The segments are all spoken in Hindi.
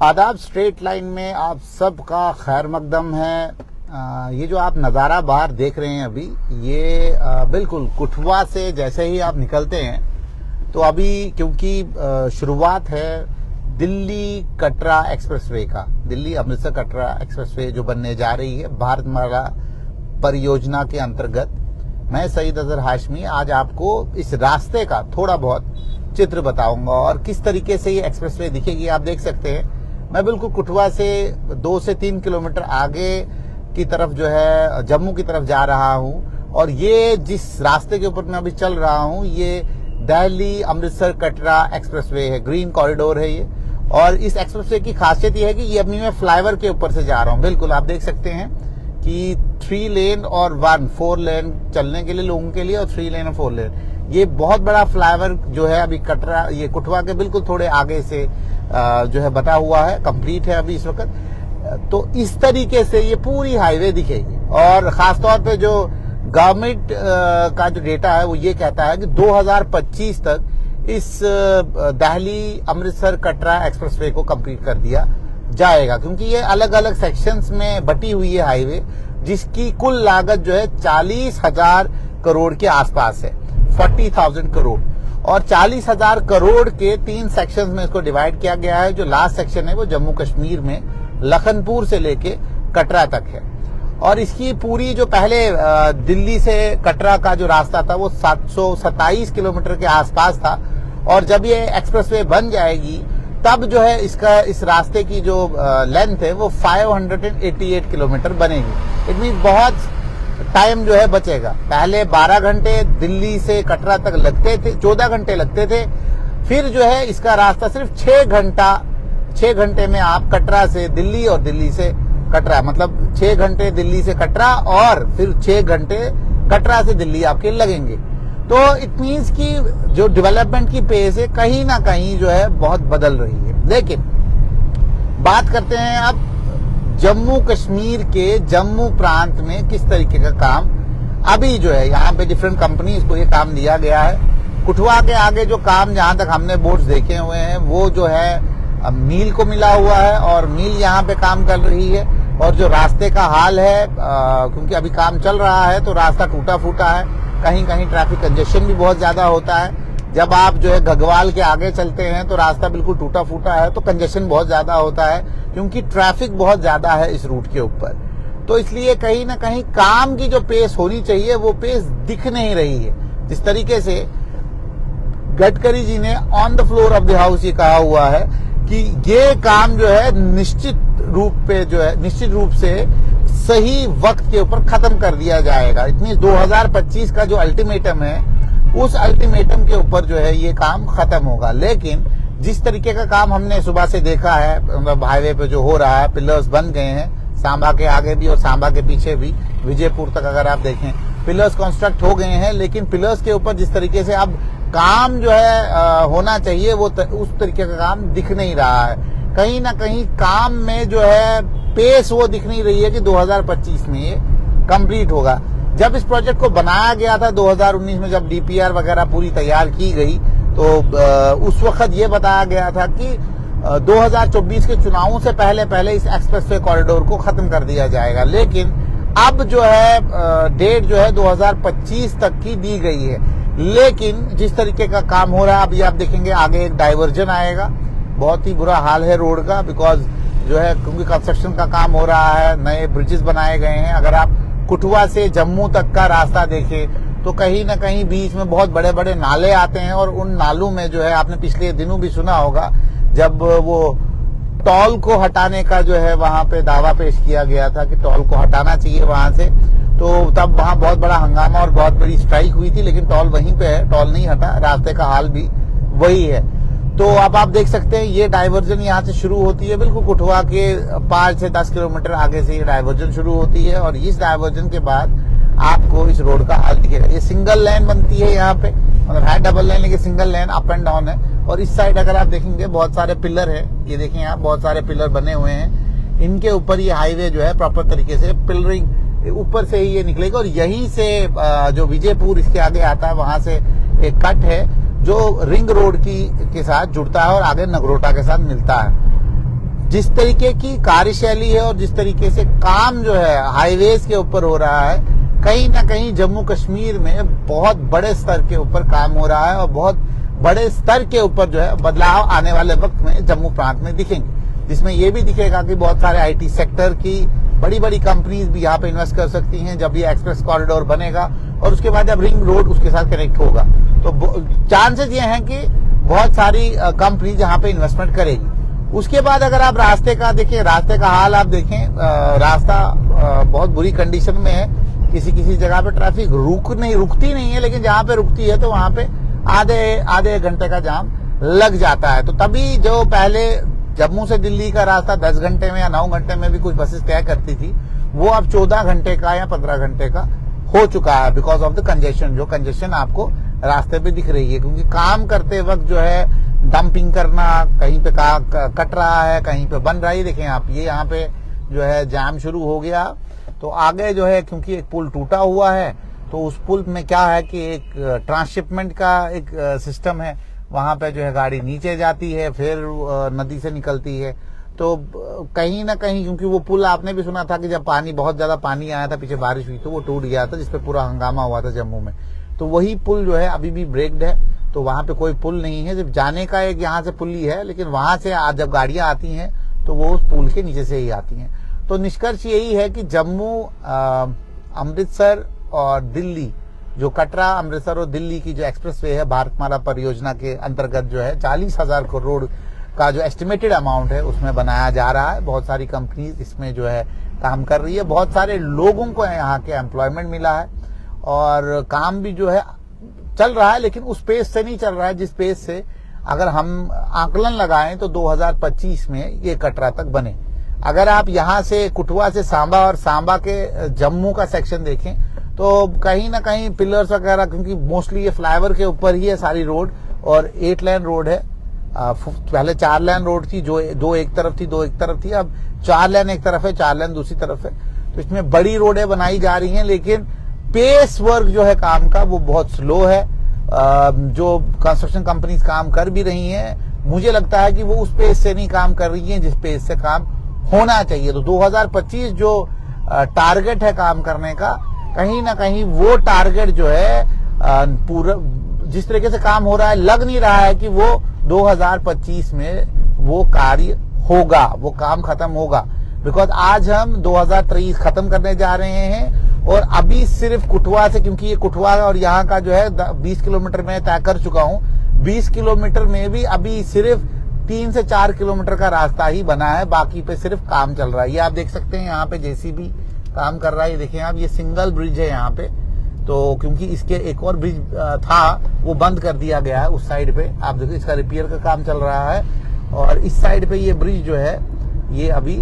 आदाब। स्ट्रेट लाइन में आप सबका खैर मकदम है। ये जो आप नज़ारा बाहर देख रहे हैं अभी, ये बिल्कुल कुठवा से जैसे ही आप निकलते हैं तो अभी क्योंकि शुरुआत है दिल्ली कटरा एक्सप्रेसवे का, दिल्ली अमृतसर कटरा एक्सप्रेसवे जो बनने जा रही है भारतमाला परियोजना के अंतर्गत। मैं सईद अजहर हाशमी आज आपको इस रास्ते का थोड़ा बहुत चित्र बताऊंगा और किस तरीके से ये एक्सप्रेसवे दिखेगी। आप देख सकते हैं मैं बिल्कुल कुठवा से 2 से 3 किलोमीटर आगे की तरफ जो है जम्मू की तरफ जा रहा हूं और ये जिस रास्ते के ऊपर मैं अभी चल रहा हूं ये दिल्ली अमृतसर कटरा एक्सप्रेसवे है, ग्रीन कॉरिडोर है ये। और इस एक्सप्रेसवे की खासियत ये है कि ये अभी मैं फ्लाईओवर के ऊपर से जा रहा हूं। बिल्कुल आप देख सकते हैं कि 3 लेन और 4 लेन चलने के लिए लोगों के लिए और 3 लेन और 4 लेन, ये बहुत बड़ा फ्लाईओवर जो है अभी कटरा ये कुठवा के बिल्कुल थोड़े आगे से जो है बता हुआ है, कंप्लीट है अभी इस वक्त। तो इस तरीके से ये पूरी हाईवे दिखेगी और खासतौर पे जो गवर्नमेंट का जो डेटा है वो ये कहता है कि 2025 तक इस दिल्ली अमृतसर कटरा एक्सप्रेसवे को कंप्लीट कर दिया जाएगा, क्योंकि ये अलग अलग सेक्शंस में बटी हुई है हाईवे, जिसकी कुल लागत जो है 40,000 करोड़ के आसपास है, 40,000 करोड़। और 40,000 करोड़ के 3 सेक्शंस में इसको डिवाइड किया गया है। जो लास्ट सेक्शन है वो जम्मू कश्मीर में लखनपुर से लेके कटरा तक है। और इसकी पूरी जो पहले दिल्ली से कटरा का जो रास्ता था वो 727 किलोमीटर के आसपास था और जब ये एक्सप्रेसवे बन जाएगी तब जो है इसका इस रास्ते की जो लेंथ है वो 588 किलोमीटर बनेगी। इट मीन बहुत टाइम जो है बचेगा। पहले 12 घंटे दिल्ली से कटरा तक लगते थे, 14 घंटे लगते थे, फिर जो है इसका रास्ता सिर्फ 6 घंटे में आप कटरा से दिल्ली और दिल्ली से कटरा, मतलब 6 घंटे दिल्ली से कटरा और फिर 6 घंटे कटरा से दिल्ली आपके लगेंगे। तो इट मीन्स की जो डेवलपमेंट की पेस है कहीं ना कहीं जो है बहुत बदल रही है। लेकिन बात करते हैं अब जम्मू कश्मीर के जम्मू प्रांत में किस तरीके का काम अभी जो है यहाँ पे डिफरेंट कंपनीज को ये काम दिया गया है। कुठवा के आगे जो काम जहां तक हमने बोर्ड्स देखे हुए हैं वो जो है मील को मिला हुआ है और मील यहाँ पे काम कर रही है। और जो रास्ते का हाल है क्योंकि अभी काम चल रहा है तो रास्ता टूटा फूटा है, कहीं कहीं ट्रैफिक कंजेशन भी बहुत ज्यादा होता है। जब आप जो है घगवाल के आगे चलते हैं तो रास्ता बिल्कुल टूटा फूटा है तो कंजेशन बहुत ज्यादा होता है क्योंकि ट्रैफिक बहुत ज्यादा है इस रूट के ऊपर। तो इसलिए कहीं ना कहीं काम की जो पेस होनी चाहिए वो पेस दिख नहीं रही है। जिस तरीके से गडकरी जी ने on the floor of the house ये कहा हुआ है कि ये काम जो है निश्चित रूप से सही वक्त के ऊपर खत्म कर दिया जाएगा। इतनी 2025 का जो अल्टीमेटम है उस अल्टीमेटम के ऊपर जो है ये काम खत्म होगा। लेकिन जिस तरीके का काम हमने सुबह से देखा है, मतलब हाईवे पे जो हो रहा है, पिलर्स बन गए हैं सांबा के आगे भी और सांबा के पीछे भी, विजयपुर तक अगर आप देखें पिलर्स कंस्ट्रक्ट हो गए हैं, लेकिन पिलर्स के ऊपर जिस तरीके से अब काम जो है होना चाहिए वो उस तरीके का काम दिख नहीं रहा है। कहीं ना कहीं काम में जो है पेस वो दिख नहीं रही है कि 2025 में ये कंप्लीट होगा। जब इस प्रोजेक्ट को बनाया गया था 2019 में, जब डीपीआर वगैरह पूरी तैयार की गई तो उस वक्त ये बताया गया था कि 2024 के चुनावों से पहले इस एक्सप्रेसवे कॉरिडोर को खत्म कर दिया जाएगा। लेकिन अब जो है डेट जो है 2025 तक की दी गई है। लेकिन जिस तरीके का काम हो रहा है अभी आप देखेंगे आगे एक डाइवर्जन आएगा। बहुत ही बुरा हाल है रोड का, बिकॉज जो है क्योंकि कंस्ट्रक्शन का काम हो रहा है, नए ब्रिजेस बनाए गए हैं। अगर आप कुठवा से जम्मू तक का रास्ता देखें तो कहीं ना कहीं बीच में बहुत बड़े बड़े नाले आते हैं और उन नालों में जो है आपने पिछले दिनों भी सुना होगा जब वो टोल को हटाने का जो है वहां पे दावा पेश किया गया था कि टोल को हटाना चाहिए वहां से, तो तब वहां बहुत बड़ा हंगामा और बहुत बड़ी स्ट्राइक हुई थी। लेकिन टोल वहीं पे है, टोल नहीं हटा, रास्ते का हाल भी वही है। तो अब आप देख सकते हैं ये डाइवर्जन यहाँ से शुरू होती है, बिल्कुल कुठवा के 5 से 10 किलोमीटर आगे से ये डाइवर्जन शुरू होती है और इस डाइवर्जन के बाद आपको इस रोड का हाल दिखेगा। ये सिंगल लेन बनती है यहाँ पे, मतलब है डबल लेन लेकिन single lane up and down है। और इस साइड अगर आप देखेंगे बहुत सारे पिलर है, ये देखें यहाँ बहुत सारे पिलर बने हुए हैं, इनके ऊपर ये हाईवे जो है प्रॉपर तरीके से पिलरिंग ऊपर से ही ये निकलेगा। और यहीं से जो विजयपुर इसके आगे आता है वहां से एक कट है जो रिंग रोड के साथ जुड़ता है और आगे नगरोटा के साथ मिलता है। जिस तरीके की कार्यशैली है और जिस तरीके से काम जो है हाईवेज के ऊपर हो रहा है, कहीं ना कहीं जम्मू कश्मीर में बहुत बड़े स्तर के ऊपर काम हो रहा है और बहुत बड़े स्तर के ऊपर जो है बदलाव आने वाले वक्त में जम्मू प्रांत में दिखेंगे, जिसमें यह भी दिखेगा कि बहुत सारे आईटी सेक्टर की बड़ी बड़ी कंपनीज भी यहाँ पे इन्वेस्ट कर सकती हैं जब ये एक्सप्रेस कॉरिडोर बनेगा और उसके बाद जब रिंग रोड उसके साथ कनेक्ट होगा तो चांसेस ये हैं कि बहुत सारी कंपनीज यहाँ पे इन्वेस्टमेंट करेगी। उसके बाद अगर आप रास्ते का देखें, रास्ते का हाल आप देखें, रास्ता बहुत बुरी कंडीशन में है। किसी किसी जगह पे ट्रैफिक रुकती नहीं है, लेकिन जहाँ पे रुकती है तो वहां पे आधे घंटे का जाम लग जाता है। तो तभी जो पहले जम्मू से दिल्ली का रास्ता 10 घंटे में या 9 घंटे में भी कुछ बसेस तय करती थी, वो अब 14 घंटे का या 15 घंटे का हो चुका है बिकॉज ऑफ द कंजेशन। जो कंजेशन आपको रास्ते पे दिख रही है, क्योंकि काम करते वक्त जो है डंपिंग करना, कहीं पे कट रहा है, कहीं पे बन रहा है। देखें आप, ये यहाँ पे जो है जाम शुरू हो गया। तो आगे जो है, क्योंकि एक पुल टूटा हुआ है, तो उस पुल में क्या है कि एक ट्रांसशिपमेंट का एक सिस्टम है। वहां पे जो है गाड़ी नीचे जाती है, फिर नदी से निकलती है। तो कहीं ना कहीं, क्योंकि वो पुल आपने भी सुना था कि जब बहुत ज्यादा पानी आया था, पीछे बारिश हुई, तो वो टूट गया था, जिसपे पूरा हंगामा हुआ था जम्मू में। तो वही पुल जो है अभी भी ब्रेक्ड है, तो वहां पे कोई पुल नहीं है। जब जाने का एक यहाँ से पुली है, लेकिन वहां से जब गाड़ियां आती हैं तो वो उस पुल के नीचे से ही आती हैं। तो निष्कर्ष यही है कि जम्मू, अमृतसर और दिल्ली, जो कटरा, अमृतसर और दिल्ली की जो एक्सप्रेसवे है भारतमाला परियोजना के अंतर्गत, जो है 40,000 करोड़ का जो एस्टिमेटेड अमाउंट है उसमें बनाया जा रहा है। बहुत सारी कंपनीज इसमें जो है काम कर रही है, बहुत सारे लोगों को यहाँ के एम्प्लॉयमेंट मिला है और काम भी जो है चल रहा है, लेकिन उस पेस से नहीं चल रहा है जिस पेस से अगर हम आकलन लगाएं तो 2025 में ये कटरा तक बने। अगर आप यहाँ से कुटवा से सांबा और सांबा के जम्मू का सेक्शन देखें तो कहीं ना कहीं पिलर्स वगैरह, क्योंकि मोस्टली ये फ्लाईओवर के ऊपर ही है सारी रोड, और 8 लेन रोड है। पहले 4 लेन रोड थी, जो दो एक तरफ थी, अब 4 लेन एक तरफ है, 4 लेन दूसरी तरफ है। तो इसमें बड़ी रोडें बनाई जा रही हैं, लेकिन पेस वर्क जो है काम का वो बहुत स्लो है। जो कंस्ट्रक्शन कंपनीज काम कर भी रही हैं, मुझे लगता है कि वो उस पेस से नहीं काम कर रही हैं जिस पेस से काम होना चाहिए। तो 2025 जो टारगेट है काम करने का, कहीं ना कहीं वो टारगेट जो है पूरा जिस तरीके से काम हो रहा है, लग नहीं रहा है कि वो 2025 में वो कार्य होगा, वो काम खत्म होगा। बिकॉज आज हम 2023 खत्म करने जा रहे हैं और अभी सिर्फ कुटवा से, क्योंकि ये कुटवा और यहाँ का जो है 20 किलोमीटर में तय कर चुका हूँ, 20 किलोमीटर में भी अभी सिर्फ 3 से 4 किलोमीटर का रास्ता ही बना है, बाकी पे सिर्फ काम चल रहा है। ये आप देख सकते हैं, यहाँ पे जेसीबी काम कर रहा है। देखिए आप, ये सिंगल ब्रिज है यहाँ पे, तो क्योंकि इसके एक और ब्रिज था वो बंद कर दिया गया है उस साइड पे। आप देखो, इसका रिपेयर का काम चल रहा है और इस साइड पे ये ब्रिज जो है ये अभी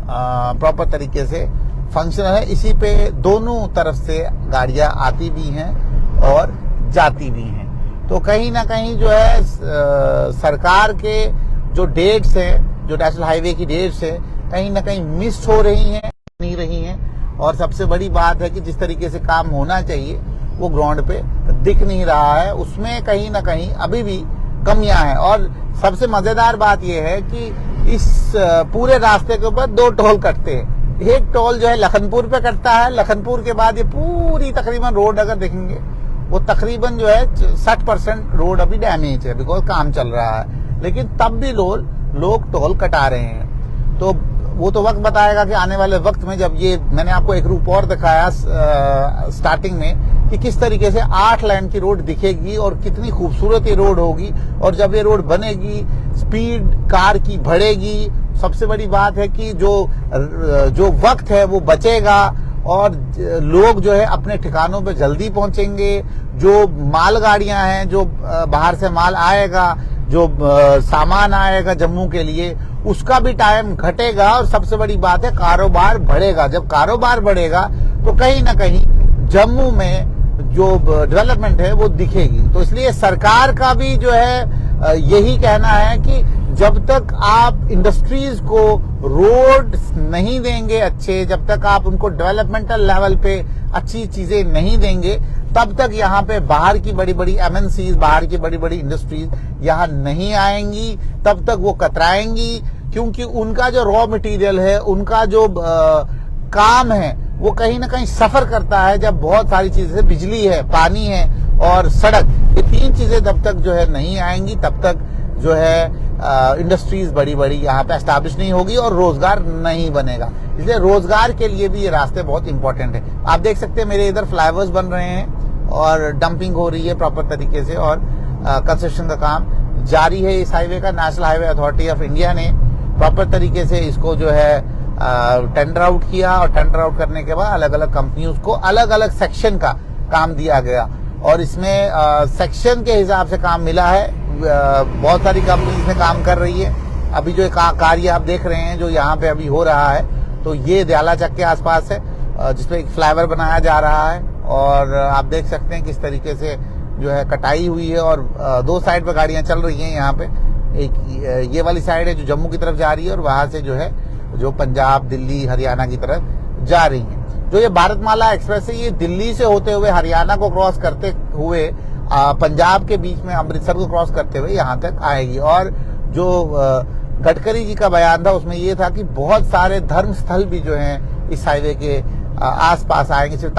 प्रॉपर तरीके से फंक्शनल है। इसी पे दोनों तरफ से गाड़ियां आती भी हैं और जाती भी हैं। तो कहीं ना कहीं जो है सरकार के जो डेट्स हैं, जो नेशनल हाईवे की डेट्स है, कहीं ना कहीं मिस हो रही हैं, नहीं रही हैं। और सबसे बड़ी बात है कि जिस तरीके से काम होना चाहिए वो ग्राउंड पे दिख नहीं रहा है, उसमें कहीं ना कहीं अभी भी कमियां हैं। और सबसे मजेदार बात यह है कि इस पूरे रास्ते के ऊपर 2 टोल कटते हैं। एक टोल जो है लखनपुर पे कटता है, लखनपुर के बाद ये पूरी तकरीबन रोड अगर देखेंगे वो तकरीबन जो है 60% रोड अभी डैमेज है, बिकॉज काम चल रहा है, लेकिन तब भी लोग टोल कटा रहे हैं। तो वो तो वक्त बताएगा कि आने वाले वक्त में, जब ये मैंने आपको एक रूप और दिखाया स्टार्टिंग में कि किस तरीके से 8 लेन की रोड दिखेगी और कितनी खूबसूरत ये रोड होगी, और जब ये रोड बनेगी स्पीड कार की बढ़ेगी। सबसे बड़ी बात है कि जो वक्त है वो बचेगा और लोग जो है अपने ठिकानों पे जल्दी पहुंचेंगे। जो मालगाड़ियां हैं, जो बाहर से माल आएगा, जो सामान आएगा जम्मू के लिए, उसका भी टाइम घटेगा और सबसे बड़ी बात है कारोबार बढ़ेगा। जब कारोबार बढ़ेगा तो कहीं ना कहीं जम्मू में जो डेवलपमेंट है वो दिखेगी। तो इसलिए सरकार का भी जो है यही कहना है कि जब तक आप इंडस्ट्रीज को रोड नहीं देंगे अच्छे, जब तक आप उनको डेवलपमेंटल लेवल पे अच्छी चीजें नहीं देंगे, तब तक यहाँ पे बाहर की बड़ी बड़ी एमएनसीज, बाहर की बड़ी बड़ी इंडस्ट्रीज यहाँ नहीं आएंगी, तब तक वो कतराएंगी। क्योंकि उनका जो रॉ मटेरियल है, उनका जो काम है, वो कहीं ना कहीं सफर करता है जब बहुत सारी चीजें, बिजली है, पानी है और सड़क, ये 3 चीजें जब तक जो है नहीं आएंगी तब तक जो है इंडस्ट्रीज बड़ी बड़ी यहाँ पे एस्टैब्लिश नहीं होगी और रोजगार नहीं बनेगा। इसलिए रोजगार के लिए भी ये रास्ते बहुत इंपॉर्टेंट है। आप देख सकते हैं मेरे इधर फ्लाईओवर्स बन रहे हैं और डंपिंग हो रही है प्रॉपर तरीके से और कंस्ट्रक्शन का काम जारी है। इस हाईवे का national highway authority of India ने प्रॉपर तरीके से इसको जो है टेंडर आउट किया और टेंडर आउट करने के बाद अलग अलग कंपनियों को अलग अलग सेक्शन का काम दिया गया और इसमें सेक्शन के हिसाब से काम मिला है। बहुत सारी कंपनी इसमें काम कर रही है। अभी जो कार्य आप देख रहे हैं जो यहाँ पे अभी हो रहा है, तो ये दयाला चक के आसपास है जिसपे एक फ्लाईओवर बनाया जा रहा है और आप देख सकते हैं किस तरीके से जो है कटाई हुई है और 2 साइड पे गाड़ियां चल रही हैं। यहाँ पे एक ये वाली साइड है जो जम्मू की तरफ जा रही है और वहां से जो है जो पंजाब, दिल्ली, हरियाणा की तरफ जा रही है। जो ये भारतमाला एक्सप्रेस है, ये दिल्ली से होते हुए हरियाणा को क्रॉस करते हुए पंजाब के बीच में अमृतसर को क्रॉस करते हुए यहाँ तक आएगी। और जो गडकरी जी का बयान था उसमें ये था कि बहुत सारे धर्म स्थल भी जो हैं इस हाईवे के आसपास आएंगे। सिर्फ